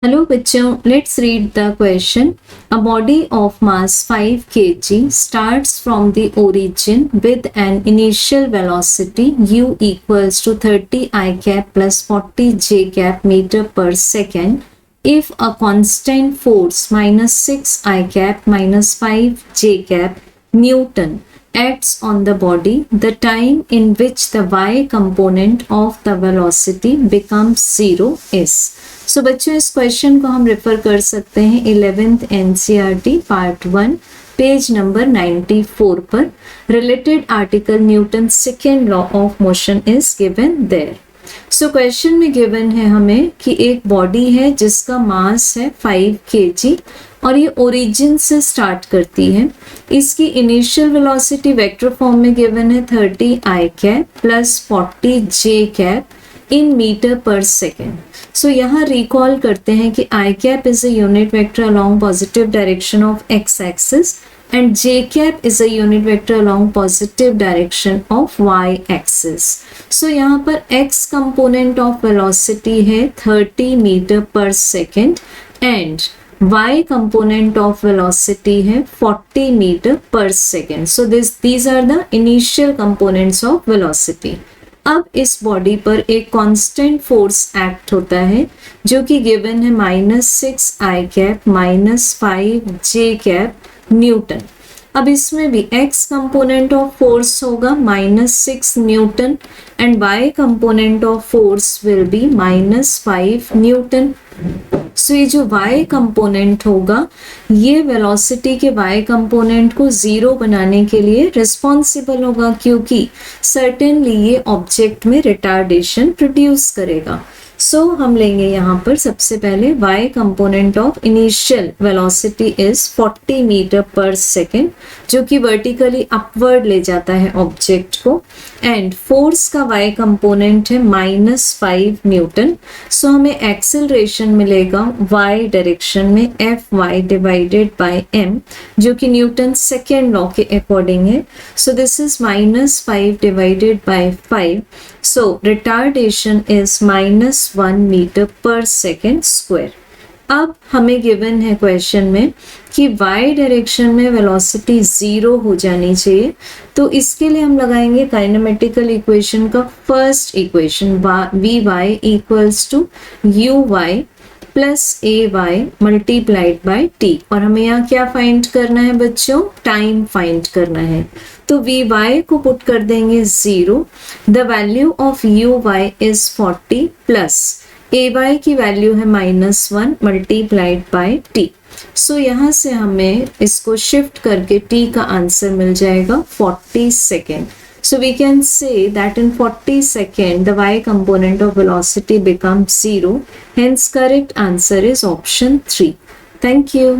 Hello bachcho, let's read the question. A body of mass 5 kg starts from the origin with an initial velocity u equals to 30 I cap plus 40 j cap meter per second. If a constant force minus 6 I cap minus 5 j cap Newton acts on the body, the time in which the y component of the velocity becomes 0 is. So बच्चों इस question को हम refer कर सकते हैं 11th NCERT part 1 page number 94 पर. Related article Newton second law of motion is given there. So question में given है हमें कि एक बॉडी है जिसका मास है 5 kg और ये ओरिजिन से स्टार्ट करती है. इसकी इनिशियल वेलोसिटी वेक्टर फॉर्म में गिवन है 30 I cap plus 40 j cap in metre per second. So यहाँ रिकॉल करते हैं कि I cap is a unit vector along positive direction of x axis and j cap is a unit vector along positive direction of y axis. So यहाँ पर x component of velocity है 30 meter per second and y component of velocity है 40 meter per second. So these are the initial components of velocity. अब इस body पर एक constant force act होता है जो कि गिवन है -6 I cap -5 j cap newton. अब इसमें भी x कंपोनेंट ऑफ फोर्स होगा -6 newton and y component of force will be -5 newton. So ये जो y कंपोनेंट होगा ये वेलोसिटी के y कंपोनेंट को 0 बनाने के लिए रिस्पॉन्सिबल होगा क्योंकि सर्टेनली ये ऑब्जेक्ट में रिटार्डेशन प्रोड्यूस करेगा. सो हम लेंगे यहाँ पर सबसे पहले y component of initial velocity is 40 metre per second जो कि वर्टिकली अपवर्ड ले जाता है ऑब्जेक्ट को एंड फोर्स का y कंपोनेंट है -5 न्यूटन. सो हमें एक्सेलरेशन मिलेगा y डायरेक्शन में Fy डिवाइडेड बाय m जो कि न्यूटन सेकेंड लॉ के अकॉर्डिंग है. So this is -5 divided by 5. So retardation is -1 metre per second square. अब हमें गिवन है क्वेश्चन में कि y डायरेक्शन में वेलोसिटी 0 हो जानी चाहिए. तो इसके लिए हम लगाएंगे काइनेमेटिकल इक्वेशन का first equation vy equals to uy plus ay multiplied by t. और हमें यहाँ क्या फाइंड करना है बच्चों? टाइम फाइंड करना है. तो vy को पुट कर देंगे 0. The value of uy is 40 plus ay की वैल्यू है -1 मल्टीप्लाइड बाय t. सो यहाँ से हमें इसको शिफ्ट करके t का आंसर मिल जाएगा 40 second. So we can say that in 40 seconds the y component of velocity becomes 0. Hence correct answer is option 3. Thank you.